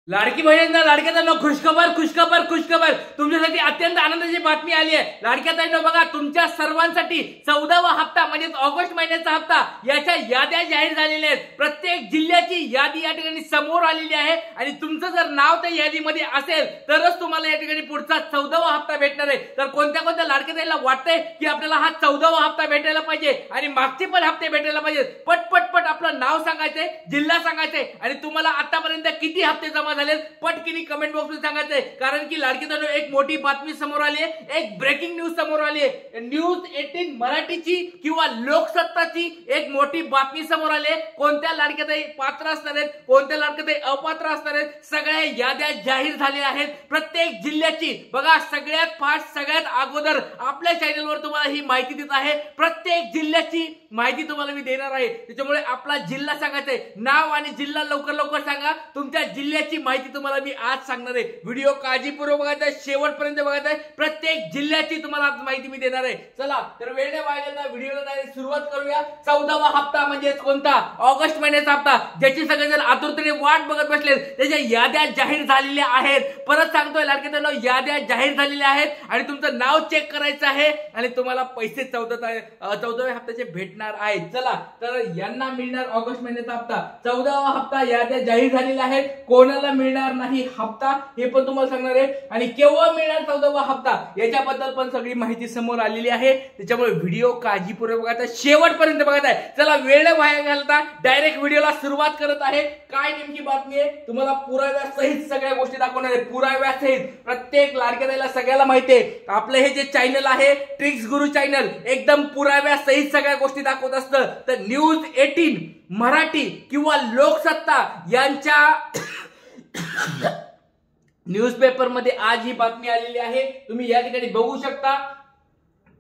लाडकी बहिणींना लाडक्या ताईंनो खुशखबर तुमच्यासाठी अत्यंत आनंदाची बातमी आली आहे। लाडक्या ताईंनो बघा, तुमच्या सर्वांसाठी 14वा हप्ता म्हणजे ऑगस्ट महिन्याचा हप्ता याच्या याद्या जाहीर झालेल्या आहेत। प्रत्येक जिल्ह्याची यादी या ठिकाणी समोर आलेली आहे आणि तुमचं जर नाव त्या यादीमध्ये असेल तरच तुम्हाला या ठिकाणी पुढचा 14वा हप्ता भेटणार आहे। तर कोणत्या लाडक्या ताईंना वाटतंय की आपल्याला हा 14वा हप्ता भेटायला पाहिजे आणि मागचे पण हप्ते भेटायला पाहिजे, पट आपलं नाव सांगायचंय, जिल्हा सांगायचंय आणि तुम्हाला आतापर्यंत किती हप्ते जमा झाले पटकिनी कमेंट बॉक्स मध्ये सांगायचंय। कारण की लाडकी ताईंनो एक मोठी बातमी समोर आली आहे, एक ब्रेकिंग न्यूज समोर आली आहे। न्यूज 18 मराठीची किंवा लोकसत्ताची एक मोठी बातमी समोर आली आहे। कोणत्या लाडक्या ताई पात्र असणार आहेत, कोणत्या लाडक्या ताई अपात्र असणार आहेत, सगळ्या याद्या जाहीर झाल्या आहेत प्रत्येक जिल्ह्याची। बघा, सगळ्यात फास्ट सगळ्यात अगोदर आपल्या चॅनलवर तुम्हाला ही माहिती देत आहे। प्रत्येक जिल्ह्याची माहिती तुम्हाला मी देणार आहे, त्याच्यामुळे आपला जिल्हा सांगायचंय, नाव आणि जिल्हा लवकर सांगा। तुमच्या जिल्ह्याची माहिती तुम्हाला मी आज सांगणार आहे। व्हिडिओ काळजीपूर्वक बघायचा आहे, शेवटपर्यंत बघायचा आहे। प्रत्येक जिल्ह्याची तुम्हाला आज माहिती मी देणार आहे। चला तर वेळ नाही वाया व्हिडिओला डायरेक्ट सुरुवात करूया। 14वा हप्ता म्हणजे कोणता? ऑगस्ट महिन्याचा हप्ता, ज्याची सगळेजण आतुरतेने वाट बघत बसले, त्याच्या याद्या जाहीर झालेल्या आहेत। परत सांगतोय लाडके ताईंनो, याद्या जाहीर झालेल्या आहेत आणि तुमचं नाव चेक करायचं आहे आणि तुम्हाला पैसे 14व्या हप्त्याचे भेटणार आहेत। चला तर यांना मिळणार ऑगस्ट महिन्याचा हप्ता, 14वा हप्ता याद्या जाहीर झालेल्या आहेत। कोणाला मिळणार नाही हप्ता हे पण तुम्हाला सांगणार आहे आणि केव्हा मिळणार 14वा हप्ता याच्याबद्दल पण सगळी माहिती समोर आलेली आहे। त्याच्यामुळे व्हिडिओ काळजीपूर्वक बघायचा, शेवटपर्यंत बघायचा आहे। चला वेळ वाया घालता डायरेक्ट व्हिडिओला सुरुवात करत आहे। काय नेमकी बातमी आहे तुम्हाला पुराव्यासहित सगळ्या गोष्टी दाखवणार आहे, पुराव्यासहित। प्रत्येक लाडक्या ताईला सगळ्याला माहिती आहे, आपलं हे जे चॅनल आहे ट्रिक्स गुरु चॅनल एकदम पुराव्यासहित सगळ्या गोष्टी दाखवत असतं। तर न्यूज 18 मराठी किंवा लोकसत्ता यांच्या न्यूजपेपर मध्ये आज ही बातमी आलेली आहे। तुम्ही या ठिकाणी बघू शकता,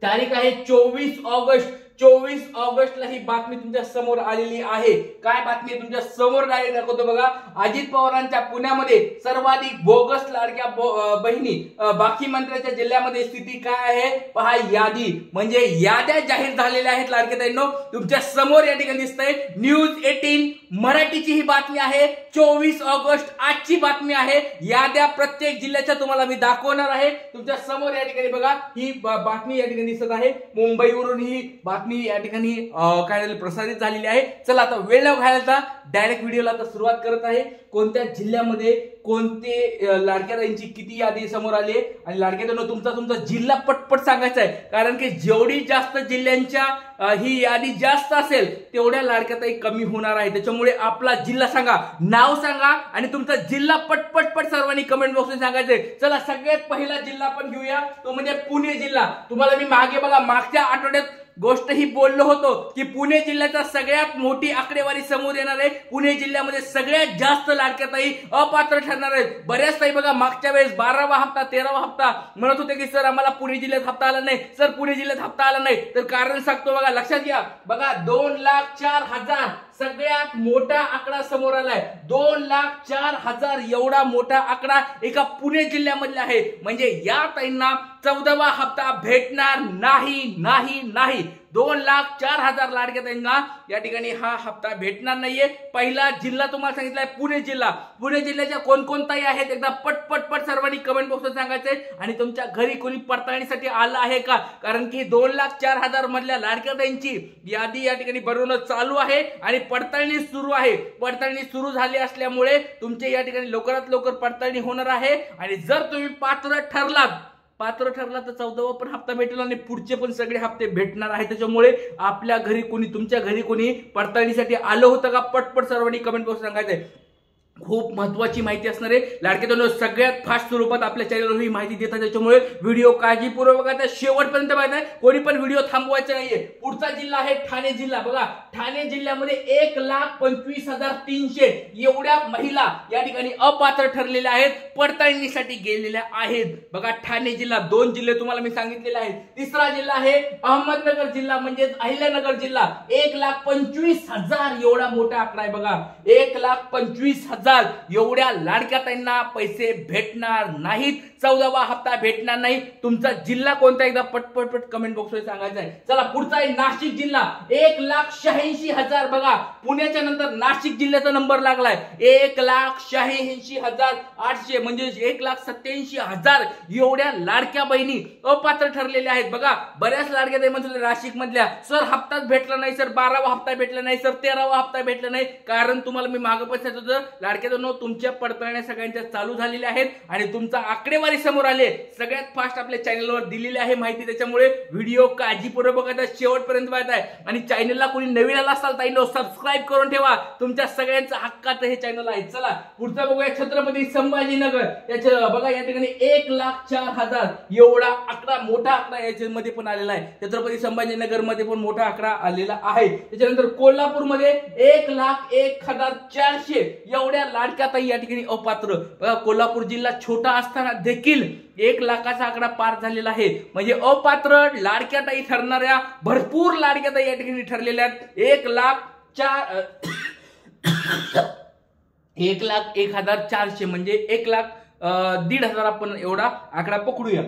तारीख आहे 24 ऑगस्ट। 24 ऑगस्टला ही बातमी तुमच्या समोर आलेली आहे। काय बातमी आहे तुमच्या समोर डायरेक्ट दाखवतो बघा। अजित पवारांच्या पुण्यामध्ये सर्वाधिक बोगस लाडक्या बहिणी, बाकी मंत्र्याच्या जिल्ह्यामध्ये स्थिती काय आहे पहा। यादी म्हणजे याद्या जाहीर झालेल्या आहेत लाडके ताईंनो, तुमच्या समोर या ठिकाणी दिसतंय। न्यूज 18 मराठीची ही बातमी आहे, 24 ऑगस्ट आजची बातमी आहे। याद्या प्रत्येक जिल्ह्याच्या तुम्हाला मी दाखवणार आहे तुमच्या समोर या ठिकाणी बघा। ही बातमी या ठिकाणी दिसत आहे, मुंबईवरून ही बातमी या ठिकाणी काय प्रसारित झालेली आहे। चला आता वेळ न घालवता डायरेक्ट व्हिडिओला आता सुरुवात करत आहे। कोणत्या जिल्ह्यामध्ये कोणते लाडक्या ताईंची किती यादी समोर आली आहे आणि लाडक्या ताईंनो तुमचा जिल्हा पटपट सांगायचा आहे, कारण की जेवढी जास्त जिल्ह्यांच्या ही यादी जास्त असेल तेवढ्या लाडक्या ताई कमी होणार आहे। त्याच्यामुळे आपला जिल्हा सांगा, नाव सांगा आणि तुमचा जिल्हा पटपट सर्वांनी कमेंट बॉक्समध्ये सांगायचंय। चला सगळ्यात पहिला जिल्हा पण घेऊया, तो म्हणजे पुणे जिल्हा। तुम्हाला मी मागे बघा मागच्या आठवड्यात गोष्ट ही बोललो होतो की पुणे जिल्ह्याचा सगळ्यात मोठी आकडेवारी समोर येणार आहे। पुणे जिल्ह्यामध्ये सगळ्यात जास्त लाडक्या ताई अपात्र ठरणार आहेत। बऱ्याच ताई बघा मागच्या वेळेस 12वा हप्ता 13वा हप्ता म्हणत होते की सर आम्हाला पुणे जिल्ह्यात हप्ता आला नाही, सर पुणे जिल्ह्यात हप्ता आला नाही। तर कारण सांगतो बघा, लक्षात घ्या बघा, 2,04,000 सगळ्यात मोठा आकडा समोर आलाय। 2,04,000 एवढा मोठा आकडा एका पुणे जिल्ह्यामधला आहे। म्हणजे या ताईंना 14वा हप्ता भेटणार नाही। 2,04,000 लाडक्या ताईंना या ठिकाणी हा हप्ता भेटणार नाहीये। पहिला जिल्हा तुम्हाला सांगितलाय पुणे जिल्हा। पुणे जिल्ह्याच्या कोण ताई आहेत एकदा पटपट सर्वांनी कमेंट बॉक्समध्ये सांगायचंय आणि तुमच्या घरी कोणी पडताळणीसाठी आलं आहे का, कारण की 2,04,000 मधल्या लाडक्या ताईंची यादी या ठिकाणी बनवणं चालू आहे आणि पडताळणी सुरू आहे। पडताळणी सुरू झाली असल्यामुळे तुमचे या ठिकाणी लवकरात लवकर पडताळणी होणार आहे आणि जर तुम्ही पात्र ठरला तर 14वा पण हप्ता भेटेल आणि पुढचे पण सगळे हप्ते भेटणार आहेत। त्याच्यामुळे आपल्या घरी कोणी, तुमच्या घरी कोणी पडताळणीसाठी आलं होतं का, पटपट सर्वांनी कमेंट बॉक्स सांगायचंय। खूप महत्वाची माहिती असणार आहे लाडके ताईंनो, सगळ्यात फास्ट स्वरूपात आपल्या चॅनलवर ही माहिती देतात। त्याच्यामुळे व्हिडिओ काळजीपूर्वक बघायचा, शेवटपर्यंत बघायचा, कोणी पण व्हिडिओ थांबवायचा नाहीये। पुढचा जिल्हा आहे ठाणे जिल्हा। बघा ठाणे जिल्ह्यामध्ये 1,25,300 एवढ्या महिला या ठिकाणी अपात्र ठरलेल्या आहेत, पडताळणीसाठी गेलेल्या आहेत। बघा ठाणे जिल्हा, 2 जिल्हे तुम्हाला मी सांगितलेले आहेत। तिसरा जिल्हा आहे अहमदनगर जिल्हा म्हणजे अहिल्यानगर जिल्हा, 1,25,000 एवढा मोठा आकडा आहे। बघा 1,25,000 हजार एवढ्या लाडक्या ताईंना पैसे भेटणार नाहीत, 14वा हप्ता भेटणार नाही। तुमचा जिल्हा कोणता एकदा पटपट कमेंट बॉक्स मध्ये सांगायचं आहे। चला पुढचा आहे नाशिक जिल्हा, 1,86,000 बघा, पुण्याच्या नंतर नाशिक जिल्ह्याचा नंबर लागलाय, 1,86,800 म्हणजे 1,87,000 एवढ्या लाडक्या बहिणी अपात्र ठरलेल्या आहेत। बघा बऱ्याच लाडक्या ताई म्हणतात नाशिक मधल्या, सर हप्ताच भेटला नाही, सर 12वा हप्ता भेटला नाही, सर 13वा हप्ता भेटला नाही। कारण तुम्हाला मी मागे पण सांगितलं होतं, लाडक्या दोन तुमच्या पडताळण्या सगळ्यांच्या चालू झालेल्या आहेत आणि तुमचा आकडेवारी समोर आले, सगळ्यात फास्ट आपल्या चॅनलवर दिलेली आहे माहिती। त्याच्यामुळे व्हिडिओ काळजीपूर्वक बघा, शेवटपर्यंत पाहताय आणि चॅनलला कोणी नवीन आला असाल ताईंनो सबस्क्राईब करून ठेवा, तुमच्या सगळ्यांचा हक्काचं हे चॅनल आहे। चला पुढचा बघूया छत्रपती संभाजीनगर, याच्या बघा या ठिकाणी 1,04,000 एवढा आकडा, मोठा आकडा याच्यामध्ये पण आलेला आहे। छत्रपती संभाजीनगर मध्ये पण मोठा आकडा आलेला आहे। त्याच्यानंतर कोल्हापूर मध्ये 1,01,400 एवढ्या लाडक्या ताई या ठिकाणी अपात्र। बघा कोल्हापूर जिल्हा छोटा असताना देखील 1 लाखाचा आकडा पार झालेला आहे, म्हणजे अपात्र लाडक्या ताई ठरणाऱ्या भरपूर लाडक्या ताई या ठिकाणी ठरलेल्या आहेत। 1,01,400 म्हणजे 1,01,500 आपण एवढा आकडा पकडूया।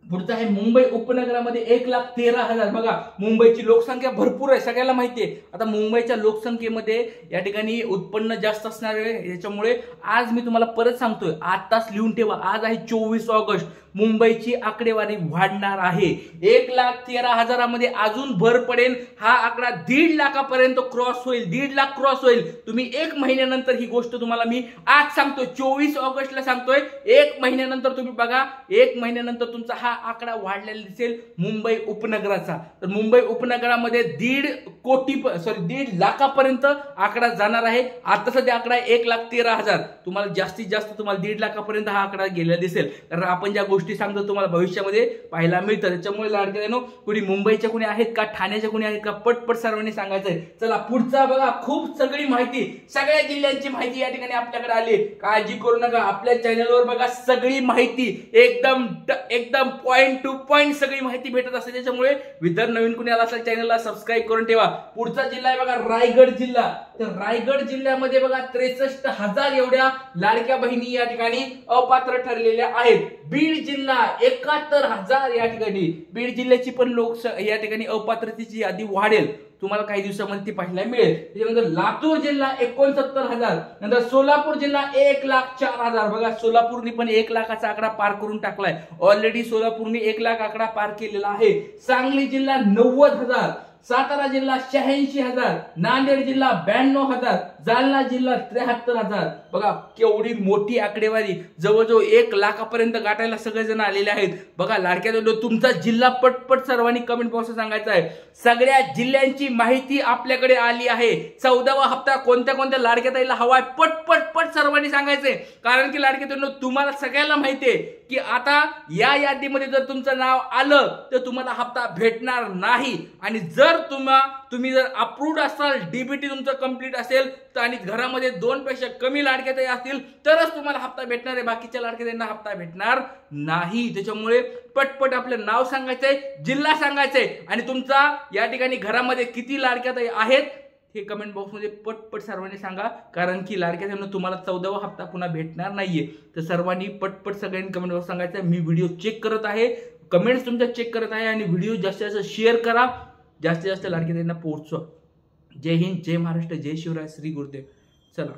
पुढचा आहे मुंबई उपनगरामध्ये 1,13,000 बघा, मुंबईची लोकसंख्या भरपूर आहे, सगळ्याला माहिती आहे। आता मुंबईच्या लोकसंख्येमध्ये या ठिकाणी उत्पन्न जास्त असणार आहे, याच्यामुळे आज मी तुम्हाला परत सांगतोय, आताच लिहून ठेवा, आज आहे 24 ऑगस्ट, मुंबईची आकडेवारी वाढणार आहे। 1,13,000 मध्ये अजून भर पडेल, हा आकडा 1.5 लाखापर्यंत क्रॉस होईल, 1.5 लाख क्रॉस होईल। तुम्ही 1 महिन्यानंतर ही गोष्ट तुम्हाला मी आज सांगतोय, 24 ऑगस्टला सांगतोय, 1 महिन्यानंतर तुम्ही बघा, 1 महिन्यानंतर तुमचा हा आकडा वाढलेला दिसेल मुंबई उपनगराचा। तर मुंबई उपनगरामध्ये 1.5 लाखापर्यंत आकडा जाणार आहे। आता सध्या आकडा 1,13,000, तुम्हाला जास्तीत जास्त तुम्हाला 1.5 लाखापर्यंत हा आकडा गेलेला दिसेल, कारण आपण ज्या गोष्टी सांगतो तुम्हाला भविष्यामध्ये पाहायला मिळतात। त्याच्यामुळे लाडक्यानो कोणी मुंबईच्या कोणी आहेत का, ठाण्याच्या कोणी आहेत का, पटपट सर्वांनी सांगायचंय। चला पुढचा बघा, खूप सगळी माहिती, सगळ्या जिल्ह्यांची माहिती या ठिकाणी आपल्याकडे आली, काळजी करू नका, आपल्या चॅनलवर बघा सगळी माहिती एकदम पॉइंट टू पॉइंट सगळी माहिती भेटत असते। त्याच्यामुळे विदर नवीन कोणी आला असेल चॅनलला सबस्क्राईब करून ठेवा। पुढचा जिल्हा आहे बघा रायगड जिल्हा, तर रायगड जिल्ह्यामध्ये बघा 63,000 एवढ्या लाडक्या बहिणी या ठिकाणी अपात्र ठरलेल्या आहेत। बीड जिल्हा 71,000 या ठिकाणी, बीड जिल्ह्याची पण लोक या ठिकाणी अपात्रतेची यादी वाढेल, तुम्हाला काही दिवसांमध्ये ती पाहायला मिळेल। त्याच्यानंतर लातूर जिल्हा 69,000, नंतर सोलापूर जिल्हा 1,04,000 बघा, सोलापूरनी पण 1 लाखाचा आकडा पार करून टाकलाय ऑलरेडी, सोलापूरनी 1 लाख आकडा पार केलेला आहे। सांगली जिल्हा 90,000, सातारा जिल्हा 86,000, नांदेड जिल्हा 92,000, जालना जिल्हा 73,000 बघा केवढी मोठी आकडेवारी, जवळजवळ 1 लाखापर्यंत गाठायला सगळेजण आलेले आहेत। बघा लाडक्या तुमचा जिल्हा पटपट सर्वांनी कमेंट बॉक्सला सांगायचा आहे। सगळ्या जिल्ह्यांची माहिती आपल्याकडे आली आहे। 14वा हप्ता कोणत्या कोणत्या लाडक्या ताईला हवाय पट सर्वांनी सांगायचंय, कारण की लाडक्या तुम्हाला सगळ्याला माहिती आहे की आता या यादीमध्ये जर तुमचं नाव आलं तर तुम्हाला हप्ता भेटणार नाही, आणि जर तुम्ही जर अप्रूव्ड असाल, डीबीटी तुमचं कंप्लीट असेल तर आणि घरामध्ये 2 पेक्षा कमी लाडक्या ताई असतील तरच तुम्हाला हप्ता भेटणार आहे, बाकीच्या लाडक्या ताईंना हप्ता भेटणार नाही। त्याच्यामुळे पटपट आपलं नाव सांगायचंय, जिल्हा सांगायचंय आणि तुमचा या ठिकाणी घरामध्ये किती लाडक्या ताई आहेत हे कमेंट बॉक्समध्ये पटपट सर्वांनी सांगा, कारण की लाडक्या ताईंना तुम्हाला 14वा हप्ता पुन्हा भेटणार नाहीये। तर सर्वांनी पटपट सगळ्यांनी कमेंट बॉक्स सांगायचं, मी व्हिडिओ चेक करत आहे, कमेंट्स तुमच्या चेक करत आहे आणि व्हिडिओ जास्तीत जास्त शेअर करा, जास्तीत जास्त लाडक्या ताईंना पोहोचवा। जय हिंद, जय महाराष्ट्र, जय शिवराय, श्री गुरुदेव। चला।